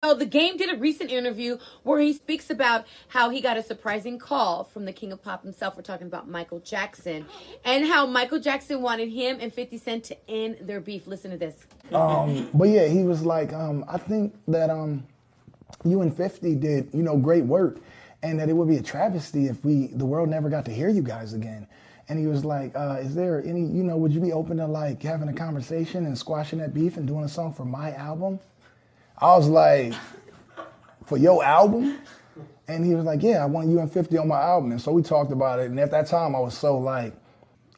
Oh, the Game did a recent interview where he speaks about how he got a surprising call from the king of pop himself. We're talking about Michael Jackson, and how Michael Jackson wanted him and 50 Cent to end their beef. Listen to this. But yeah, he was like, I think that you and 50 did, great work, and that it would be a travesty if the world never got to hear you guys again. And he was like, is there any, would you be open to like having a conversation and squashing that beef and doing a song for my album? I was like, for your album? And he was like, yeah, I want you and 50 on my album. And so we talked about it. And at that time, I was so like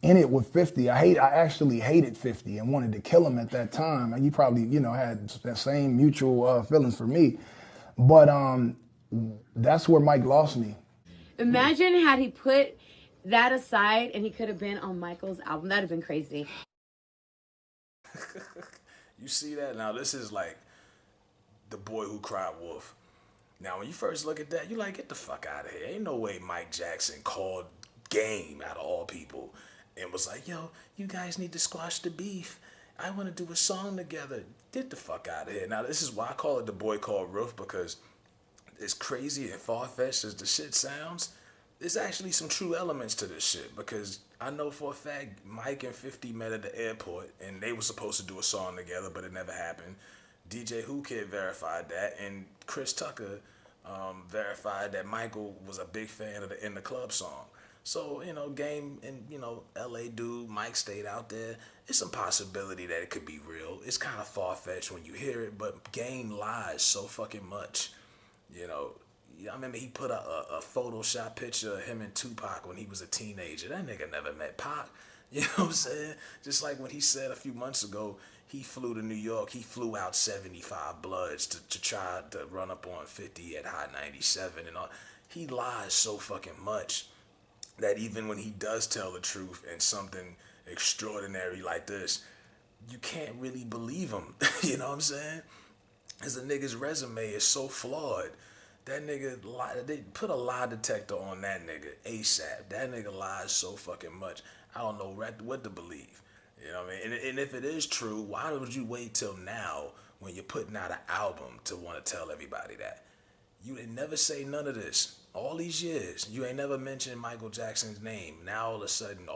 in it with 50. I actually hated 50 and wanted to kill him at that time. And you probably, had that same mutual feelings for me. But that's where Mike lost me. Imagine had he put that aside and he could have been on Michael's album. That'd have been crazy. You see that? Now this is like the boy who cried wolf. Now when you first look at that, you like, get the fuck out of here. Ain't no way Mike Jackson called Game out of all people and was like, yo, you guys need to squash the beef. I want to do a song together. Get the fuck out of here. Now this is why I call it the boy called Roof, because as crazy and far-fetched as the shit sounds, there's actually some true elements to this shit, because I know for a fact Mike and 50 met at the airport and they were supposed to do a song together, but it never happened. DJ Who Kid verified that, and Chris Tucker verified that Michael was a big fan of the In the Club song. So, Game and, LA dude, Mike stayed out there. It's some possibility that it could be real. It's kind of far-fetched when you hear it, but Game lies so fucking much. I remember he put a Photoshop picture of him and Tupac when he was a teenager. That nigga never met Pac. You know what I'm saying? Just like when he said a few months ago, he flew to New York. He flew out 75 Bloods to try to run up on 50 at Hot 97 and all. He lies so fucking much that even when he does tell the truth and something extraordinary like this, you can't really believe him. You know what I'm saying? Because the nigga's resume is so flawed. That nigga, they put a lie detector on that nigga ASAP. That nigga lies so fucking much. I don't know what to believe. You know what I mean? And if it is true, why would you wait till now when you're putting out an album to want to tell everybody that? You didn't never say none of this. All these years, you ain't never mentioned Michael Jackson's name. Now all of a sudden,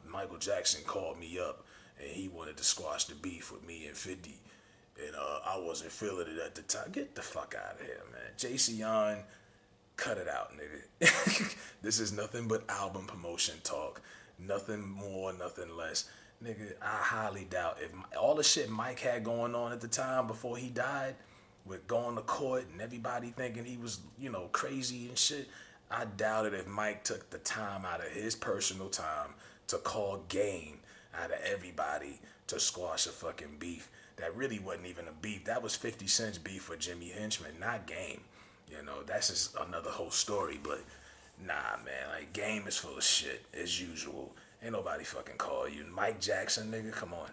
Michael Jackson called me up and he wanted to squash the beef with me and 50. And I wasn't feeling it at the time. Get the fuck out of here, man. JC on, cut it out, nigga. This is nothing but album promotion talk. Nothing more, nothing less. Nigga, I highly doubt if all the shit Mike had going on at the time before he died, with going to court and everybody thinking he was, crazy and shit, I doubt it if Mike took the time out of his personal time to call Game out of everybody to squash a fucking beef. That really wasn't even a beef. That was 50 Cent's beef with Jimmy Henchman, not Game. That's just another whole story, but nah, man, like, Game is full of shit, as usual. Ain't nobody fucking call you. Mike Jackson, nigga, come on.